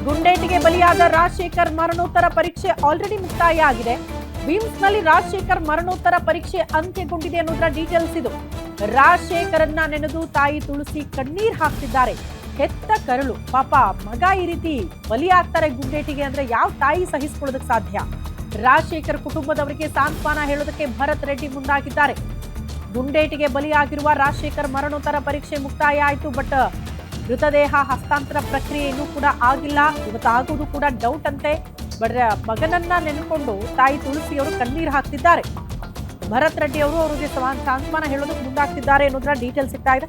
ಗುಂಡೇಟಿಗೆ ಬಲಿಯಾದ ರಾಜಶೇಖರ್ ಮರಣೋತ್ತರ ಪರೀಕ್ಷೆ ಆಲ್ರೆಡಿ ಮುಕ್ತಾಯ ಆಗಿದೆ. ವಿಮ್ಸ್ನಲ್ಲಿ ರಾಜಶೇಖರ್ ಮರಣೋತ್ತರ ಪರೀಕ್ಷೆ ಅಂತ್ಯಗೊಂಡಿದೆ ಅನ್ನೋದರ ಡೀಟೇಲ್ಸ್ ಇದು. ರಾಜಶೇಖರನ್ನ ನೆನೆದು ತಾಯಿ ತುಳಸಿ ಕಣ್ಣೀರ್ ಹಾಕ್ತಿದ್ದಾರೆ. ಹೆತ್ತ ಕರಳು, ಪಾಪ ಮಗ ಈ ರೀತಿ ಬಲಿಯಾಗ್ತಾರೆ ಗುಂಡೇಟಿಗೆ ಅಂದ್ರೆ ಯಾವ ತಾಯಿ ಸಹಿಸಿಕೊಳ್ಳೋದಕ್ಕೆ ಸಾಧ್ಯ? ರಾಜಶೇಖರ್ ಕುಟುಂಬದವರಿಗೆ ಸಾಂತ್ವನ ಹೇಳೋದಕ್ಕೆ ಭರತ್ ರೆಡ್ಡಿ ಮುಂದಾಗಿದ್ದಾರೆ. ಗುಂಡೇಟಿಗೆ ಬಲಿಯಾಗಿರುವ ರಾಜಶೇಖರ್ ಮರಣೋತ್ತರ ಪರೀಕ್ಷೆ ಮುಕ್ತಾಯ ಆಯಿತು. ಬಟ್ ಮೃತದೇಹ ಹಸ್ತಾಂತರ ಪ್ರಕ್ರಿಯೆ ಇನ್ನೂ ಕೂಡ ಆಗಿಲ್ಲ. ಇವತ್ತು ಆಗೋದು ಕೂಡ ಡೌಟ್ ಅಂತೆ. ಬಟ್ ಮಗನನ್ನ ನೆನೆಕೊಂಡು ತಾಯಿ ತುಳಸಿಯವರು ಕಣ್ಣೀರು ಹಾಕ್ತಿದ್ದಾರೆ. ಭರತ್ ರೆಡ್ಡಿ ಅವರು ಅವರಿಗೆ ಸಾಂತ್ವನ ಹೇಳೋದಕ್ಕೆ ಮುಂದಾಗ್ತಿದ್ದಾರೆ ಅನ್ನೋದ್ರ ಡೀಟೇಲ್ ಸಿಗ್ತಾ ಇದೆ.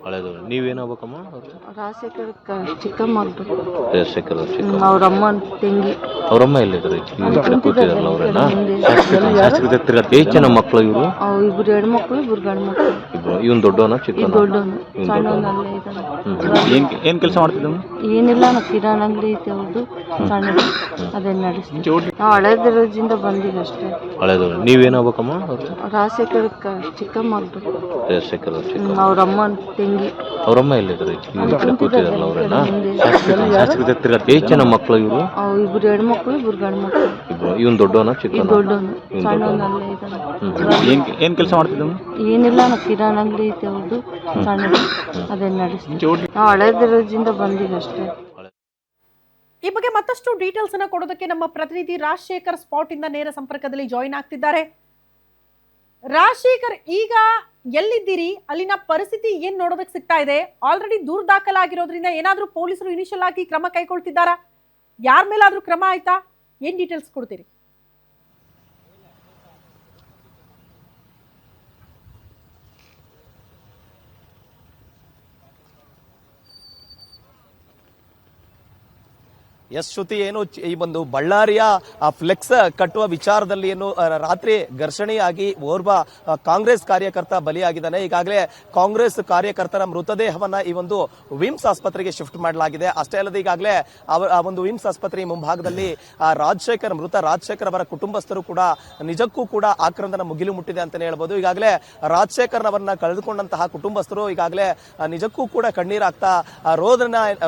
ಹಳೆದು ನೀವೇನಾಗಬೇಕಮ್ಮ? ರಾಜಶೇಖರ್ ಚಿಕ್ಕಮ್ಮ ರಾಜಶೇಖರ್ ಅವ್ರಮ್ಮ ತಂಗಿ. ಅವರಮ್ಮ ಎಲ್ಲಿದ್ರು? ಕೂತಿದಾರಲ್ಲ ಅವರನ್ನ ಎಷ್ಟು ಜನ ಮಕ್ಕಳು ಇವರು? ಇಬ್ರು ಹೆಣ್ಮಕ್ಳು, ಇಬ್ರು ಗಂಡು ಮಕ್ಕಳು. ಇಬ್ರು. ಇವನ್ ದೊಡ್ಡವನ ಚಿಕ್ಕ? ದೊಡ್ಡವನು, ಸಣ್ಣವನಲ್ಲೇ ಇದ್ದಾನೆ. ಏನ್ ಕೆಲಸ ಮಾಡ್ತಿದ್ದ? ಏನಿಲ್ಲ, ನಾವು ಕಿರಾಣಿ ಅಂಗಡಿ ಐತೆ ಅವ್ರದ್ದು, ಸಣ್ಣ ಅದೇ ನಡೆಸ್ತೀವಿ. ನಾವು ಹಳೇದರಿಂದ ಬಂದಿವಿ ಅಷ್ಟೇ. ಹಳೆದು ನೀವೇನಾಗಬೇಕಮ್ಮ? ರಾಜಶೇಖರ್ ಚಿಕ್ಕಮ್ಮ ರಾಜಶೇಖರ್ ಅವ್ರಮ್ಮ ತಂಗಿ. ಅವರಮ್ಮ ಎಲ್ಲಿದ್ರು? ಕೂತಿದಾರಲ್ಲ ಅವರನ್ನ ಎಷ್ಟು ಜನ ಮಕ್ಕಳು ಇವರು? ಇಬ್ರು ಹೆಣ್ಮಕ್ಳು, ಇಬ್ರು ಗಂಡು ಮಕ್ಕಳು. ಇಬ್ರು. ಇವನ್ ದೊಡ್ಡವನ ಚಿಕ್ಕ? ದೊಡ್ಡವನು, ಸಣ್ಣವನಲ್ಲೇ ಇದ್ದಾನೆ. ಏನ್ ಕೆಲಸ ಮಾಡ್ತಿದ್ದ? ಏನಿಲ್ಲ, ನಾವು ಕಿರಾಣಿ ಅಂಗಡಿ ಐತೆ ಅವ್ರದ್ದು, ಸಣ್ಣ ಅದೇ ನಡೆಸ್ತೀವಿ. ನಾವು ಹಳೇದರಿಂದ ಬಂದಿವಿ ಅಷ್ಟೇ. ಈ ಬಗ್ಗೆ ಮತ್ತಷ್ಟು ಡೀಟೇಲ್ಸ್ ಅನ್ನ ಕೊಡೋದಕ್ಕೆ ನಮ್ಮ ಪ್ರತಿನಿಧಿ ರಾಜಶೇಖರ್ ಸ್ಪಾಟ್ ಇಂದ ನೇರ ಸಂಪರ್ಕದಲ್ಲಿ ಜಾಯಿನ್ ಆಗ್ತಿದ್ದಾರೆ. ರಾಜಶೇಖರ್, ಈಗ ಎಲ್ಲಿದ್ದೀರಿ? ಅಲ್ಲಿನ ಪರಿಸ್ಥಿತಿ ಏನ್ ನೋಡೋದಕ್ಕೆ ಸಿಗ್ತಾ ಇದೆ? ಆಲ್ರೆಡಿ ದೂರು ದಾಖಲಾಗಿರೋದ್ರಿಂದ ಏನಾದ್ರೂ ಪೊಲೀಸರು ಇನಿಷಿಯಲ್ ಆಗಿ ಕ್ರಮ ಕೈಗೊಳ್ತಿದ್ದಾರಾ? ಯಾರ ಮೇಲಾದ್ರೂ ಕ್ರಮ ಆಯ್ತಾ? ಏನ್ ಡೀಟೇಲ್ಸ್ ಕೊಡ್ತೀರಿ? ಎಸ್ ಶ್ರುತಿ, ಏನು ಈ ಒಂದು ಬಳ್ಳಾರಿಯ ಫ್ಲೆಕ್ಸ್ ಕಟ್ಟುವ ವಿಚಾರದಲ್ಲಿ ಏನು ರಾತ್ರಿ ಘರ್ಷಣೆಯಾಗಿ ಓರ್ವ ಕಾಂಗ್ರೆಸ್ ಕಾರ್ಯಕರ್ತ ಬಲಿಯಾಗಿದ್ದಾನೆ. ಈಗಾಗಲೇ ಕಾಂಗ್ರೆಸ್ ಕಾರ್ಯಕರ್ತರ ಮೃತದೇಹವನ್ನ ಈ ಒಂದು ವಿಮ್ಸ್ ಆಸ್ಪತ್ರೆಗೆ ಶಿಫ್ಟ್ ಮಾಡಲಾಗಿದೆ. ಅಷ್ಟೇ ಅಲ್ಲದೆ ಈಗಾಗಲೇ ಆ ಒಂದು ವಿಮ್ಸ್ ಆಸ್ಪತ್ರೆ ಮುಂಭಾಗದಲ್ಲಿ ಮೃತ ರಾಜಶೇಖರ್ ಅವರ ಕುಟುಂಬಸ್ಥರು ಕೂಡ ನಿಜಕ್ಕೂ ಕೂಡ ಆಕ್ರಂದನ ಮುಗಿಲು ಮುಟ್ಟಿದೆ ಅಂತಾನೆ ಹೇಳ್ಬೋದು. ಈಗಾಗಲೇ ರಾಜಶೇಖರ್ ಅವರನ್ನ ಕಳೆದುಕೊಂಡಂತಹ ಕುಟುಂಬಸ್ಥರು ಈಗಾಗಲೇ ನಿಜಕ್ಕೂ ಕೂಡ ಕಣ್ಣೀರಾಗ್ತಾ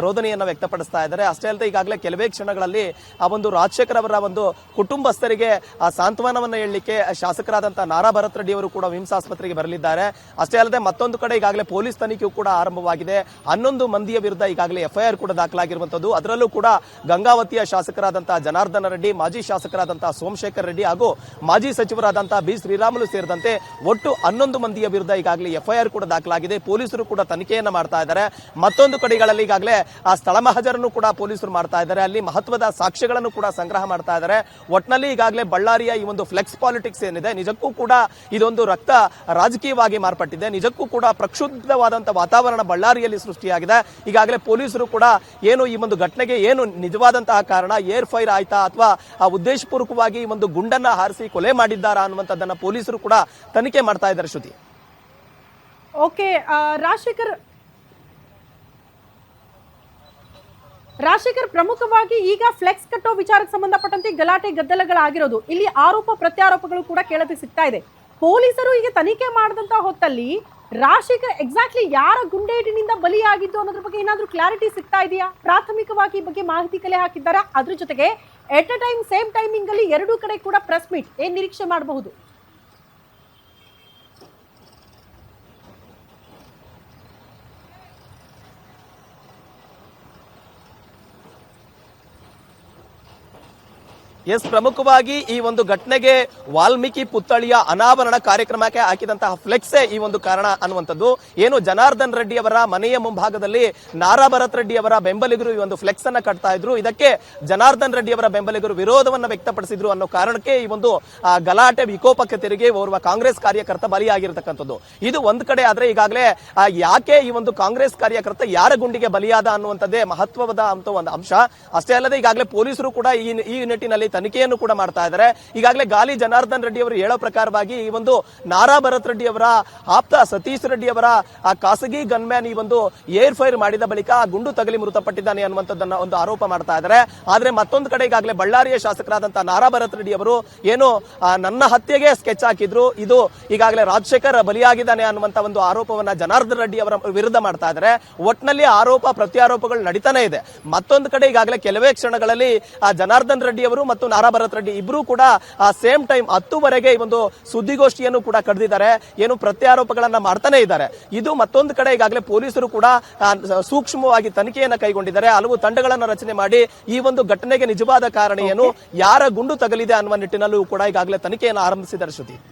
ರೋದನೆಯನ್ನ ವ್ಯಕ್ತಪಡಿಸ್ತಾ ಇದ್ದಾರೆ. ಅಷ್ಟೇ ಅಲ್ಲದೆ ಈಗಾಗಲೇ ಕೆಲವೇ ಕ್ಷಣಗಳಲ್ಲಿ ಆ ಒಂದು ರಾಜಶೇಖರ್ ಅವರ ಒಂದು ಕುಟುಂಬಸ್ಥರಿಗೆ ಆ ಸಾಂತ್ವನವನ್ನು ಹೇಳಲಿಕ್ಕೆ ಶಾಸಕರಾದಂತಹ ನಾರಾ ಭರತ್ ರೆಡ್ಡಿ ಅವರು ಕೂಡ ವಿಮ್ಸ್ ಆಸ್ಪತ್ರೆಗೆ ಬರಲಿದ್ದಾರೆ. ಅಷ್ಟೇ ಅಲ್ಲದೆ ಮತ್ತೊಂದು ಕಡೆ ಈಗಾಗಲೇ ಪೊಲೀಸ್ ತನಿಖೆಯೂ ಕೂಡ ಆರಂಭವಾಗಿದೆ. 11 ಮಂದಿಯ ವಿರುದ್ಧ ಈಗಾಗಲೇ ಎಫ್ಐಆರ್ ಕೂಡ ದಾಖಲಾಗಿರುವಂತದ್ದು. ಅದರಲ್ಲೂ ಕೂಡ ಗಂಗಾವತಿಯ ಶಾಸಕರಾದಂತಹ ಜನಾರ್ದನ ರೆಡ್ಡಿ, ಮಾಜಿ ಶಾಸಕರಾದಂತಹ ಸೋಮಶೇಖರ್ ರೆಡ್ಡಿ ಹಾಗೂ ಮಾಜಿ ಸಚಿವರಾದಂತಹ ಬಿ ಶ್ರೀರಾಮುಲು ಸೇರಿದಂತೆ ಒಟ್ಟು 11 ಮಂದಿಯ ವಿರುದ್ಧ ಈಗಾಗಲೇ ಎಫ್ಐಆರ್ ಕೂಡ ದಾಖಲಾಗಿದೆ. ಪೊಲೀಸರು ಕೂಡ ತನಿಖೆಯನ್ನ ಮಾಡ್ತಾ ಇದ್ದಾರೆ. ಮತ್ತೊಂದು ಕಡೆಗಳಲ್ಲಿ ಈಗಾಗಲೇ ಆ ಸ್ಥಳ ಮಹಜರನ್ನು ಕೂಡ ಪೊಲೀಸರು ಮಾಡ್ತಾ ಇದ್ದಾರೆ. ಅಲ್ಲಿ ಮಹತ್ವದ ಸಾಕ್ಷ್ಯಗಳನ್ನು ಕೂಡ ಸಂಗ್ರಹ ಮಾಡ್ತಾ ಇದ್ದಾರೆ. ಒಟ್ನಲ್ಲಿ ಈಗಾಗಲೇ ಬಳ್ಳಾರಿಯ ಈ ಒಂದು ಫ್ಲೆಕ್ಸ್ ಪಾಲಿಟಿಕ್ಸ್ ಏನಿದೆ ನಿಜಕ್ಕೂ ಕೂಡ ಇದೊಂದು ರಕ್ತ ರಾಜಕೀಯವಾಗಿ ಮಾರ್ಪಟ್ಟಿದೆ. ನಿಜಕ್ಕೂ ಕೂಡ ಪ್ರಕ್ಷುಬ್ಧವಾದಂತಹ ವಾತಾವರಣ ಬಳ್ಳಾರಿಯಲ್ಲಿ ಸೃಷ್ಟಿಯಾಗಿದೆ. ಈಗಾಗಲೇ ಪೊಲೀಸರು ಕೂಡ ಏನು ಈ ಒಂದು ಘಟನೆಗೆ ಏನು ನಿಜವಾದಂತಹ ಕಾರಣ, ಏರ್ ಫೈರ್ ಆಯ್ತಾ ಅಥವಾ ಉದ್ದೇಶಪೂರ್ವಕವಾಗಿ ಈ ಒಂದು ಗುಂಡನ್ನ ಹಾರಿಸಿ ಕೊಲೆ ಮಾಡಿದ್ದಾರಾ ಅನ್ನುವಂಥದ್ದನ್ನ ಪೊಲೀಸರು ಕೂಡ ತನಿಖೆ ಮಾಡ್ತಾ ಇದ್ದಾರೆ. ಶ್ರುತಿ, ಓಕೆ. ರಾಜಶೇಖರ್, ಪ್ರಮುಖವಾಗಿ ಈಗ ಫ್ಲೆಕ್ಸ್ ಕಟ್ಟೋ ವಿಚಾರಕ್ಕೆ ಸಂಬಂಧಪಟ್ಟಂತೆ ಗಲಾಟೆ ಗದ್ದಲಗಳಾಗಿರೋದು, ಇಲ್ಲಿ ಆರೋಪ ಪ್ರತ್ಯಾರೋಪಗಳು ಕೂಡ ಕೇಳೋದಕ್ಕೆ ಸಿಗ್ತಾ ಇದೆ. ಪೊಲೀಸರು ಈಗ ತನಿಖೆ ಮಾಡಿದಂತ ಹೊತ್ತಲ್ಲಿ ರಾಜಶೇಖರ್ ಎಕ್ಸಾಕ್ಟ್ಲಿ ಯಾರ ಗುಂಡೇಟಿನಿಂದ ಬಲಿಯಾಗಿದ್ದು ಅನ್ನೋದ್ರ ಬಗ್ಗೆ ಏನಾದ್ರೂ ಕ್ಲಾರಿಟಿ ಸಿಗ್ತಾ ಇದೆಯಾ? ಪ್ರಾಥಮಿಕವಾಗಿ ಈ ಬಗ್ಗೆ ಮಾಹಿತಿ ಕಲೆ ಹಾಕಿದ್ದಾರಾ? ಅದ್ರ ಜೊತೆಗೆ ಎಟ್ ಅ ಟೈಮ್ ಸೇಮ್ ಟೈಮಿಂಗ್ ಅಲ್ಲಿ ಎರಡೂ ಕಡೆ ಕೂಡ ಪ್ರೆಸ್ ಮೀಟ್ ಏನ್ ನಿರೀಕ್ಷೆ ಮಾಡಬಹುದು? ಎಸ್, ಪ್ರಮುಖವಾಗಿ ಈ ಒಂದು ಘಟನೆಗೆ ವಾಲ್ಮೀಕಿ ಪುತ್ಥಳಿಯ ಅನಾವರಣ ಕಾರ್ಯಕ್ರಮಕ್ಕೆ ಹಾಕಿದಂತಹ ಫ್ಲೆಕ್ಸೇ ಈ ಒಂದು ಕಾರಣ ಅನ್ನುವಂಥದ್ದು. ಏನು ಜನಾರ್ದನ್ ರೆಡ್ಡಿ ಅವರ ಮನೆಯ ಮುಂಭಾಗದಲ್ಲಿ ನಾರಾ ಭರತ್ ರೆಡ್ಡಿ ಅವರ ಬೆಂಬಲಿಗರು ಈ ಒಂದು ಫ್ಲೆಕ್ಸ್ ಅನ್ನ ಕಟ್ತಾ ಇದ್ರು. ಇದಕ್ಕೆ ಜನಾರ್ದನ್ ರೆಡ್ಡಿ ಅವರ ಬೆಂಬಲಿಗರು ವಿರೋಧವನ್ನ ವ್ಯಕ್ತಪಡಿಸಿದ್ರು ಅನ್ನೋ ಕಾರಣಕ್ಕೆ ಈ ಒಂದು ಗಲಾಟೆ ವಿಕೋಪಕ್ಕೆ ತಿರುಗಿ ಓರ್ವ ಕಾಂಗ್ರೆಸ್ ಕಾರ್ಯಕರ್ತ ಬಲಿಯಾಗಿರತಕ್ಕಂಥದ್ದು. ಇದು ಒಂದು ಕಡೆ ಆದ್ರೆ ಈಗಾಗಲೇ ಯಾಕೆ ಈ ಒಂದು ಕಾಂಗ್ರೆಸ್ ಕಾರ್ಯಕರ್ತ ಯಾರ ಗುಂಡಿಗೆ ಬಲಿಯಾದ ಅನ್ನುವಂಥದ್ದೇ ಮಹತ್ವದ ಒಂದು ಅಂಶ. ಅಷ್ಟೇ ಅಲ್ಲದೆ ಈಗಾಗಲೇ ಪೊಲೀಸರು ಕೂಡ ಈ ನಿಟ್ಟಿನಲ್ಲಿ ತನಿಖೆಯನ್ನು ಕೂಡ ಮಾಡ್ತಾ ಇದ್ದಾರೆ. ಈಗಾಗಲೇ ಗಾಲಿ ಜನಾರ್ದನ್ ರೆಡ್ಡಿ ಅವರು ಹೇಳೋ ಪ್ರಕಾರವಾಗಿ ಈ ಒಂದು ನಾರಾ ಭರತ್ ರೆಡ್ಡಿ ಅವರ ಆಪ್ತ ಸತೀಶ್ ರೆಡ್ಡಿ ಅವರ ಆ ಖಾಸಗಿ ಗನ್ಮ್ಯಾನ್ ಈ ಒಂದು ಏರ್ ಫೈರ್ ಮಾಡಿದ ಬಳಿಕ ಗುಂಡು ತಗಲಿ ಮೃತಪಟ್ಟಿದ್ದಾನೆ ಅನ್ನುವಂಥದ್ದನ್ನ ಒಂದು ಆರೋಪ ಮಾಡ್ತಾ ಇದ್ದಾರೆ. ಆದ್ರೆ ಮತ್ತೊಂದು ಕಡೆ ಈಗಾಗಲೇ ಬಳ್ಳಾರಿಯ ಶಾಸಕರಾದಂತಹ ನಾರಾ ಭರತ್ ರೆಡ್ಡಿ ಅವರು ಏನು ನನ್ನ ಹತ್ಯೆಗೆ ಸ್ಕೆಚ್ ಹಾಕಿದ್ರು, ಇದು ಈಗಾಗಲೇ ರಾಜಶೇಖರ್ ಬಲಿಯಾಗಿದ್ದಾನೆ ಅನ್ನುವಂತ ಒಂದು ಆರೋಪವನ್ನ ಜನಾರ್ದನ್ ರೆಡ್ಡಿ ಅವರ ವಿರುದ್ಧ ಮಾಡ್ತಾ ಇದ್ದಾರೆ. ಒಟ್ಟಿನಲ್ಲಿ ಆರೋಪ ಪ್ರತ್ಯಾರೋಪಗಳು ನಡೀತಾನೆ ಇದೆ. ಮತ್ತೊಂದು ಕಡೆ ಈಗಾಗಲೇ ಕೆಲವೇ ಕ್ಷಣಗಳಲ್ಲಿ ಜನಾರ್ದನ್ ರೆಡ್ಡಿ ಅವರು ಮತ್ತು ನಾರಾ ಭರತ್ ರೆಡ್ಡಿ ಇಬ್ರು ಕೂಡ ಸೇಮ್ ಟೈಮ್ 10ವರೆಗೆ ಈ ಒಂದು ಸುದ್ದಿಗೋಷ್ಠಿಯನ್ನು ಕೂಡ ಕರೆದಿದ್ದಾರೆ. ಏನು ಪ್ರತ್ಯಾರೋಪಗಳನ್ನ ಮಾಡ್ತಾನೆ ಇದ್ದಾರೆ. ಇದು ಮತ್ತೊಂದು ಕಡೆ ಈಗಾಗಲೇ ಪೊಲೀಸರು ಕೂಡ ಸೂಕ್ಷ್ಮವಾಗಿ ತನಿಖೆಯನ್ನ ಕೈಗೊಂಡಿದ್ದಾರೆ. ಹಲವು ತಂಡಗಳನ್ನು ರಚನೆ ಮಾಡಿ ಈ ಒಂದು ಘಟನೆಗೆ ನಿಜವಾದ ಕಾರಣ ಏನು, ಯಾರ ಗುಂಡು ತಗಲಿದೆ ಅನ್ನುವ ನಿಟ್ಟಿನಲ್ಲೂ ಕೂಡ ಈಗಾಗಲೇ ತನಿಖೆಯನ್ನು ಆರಂಭಿಸಿದ್ದಾರೆ. ಶ್ರುತಿ.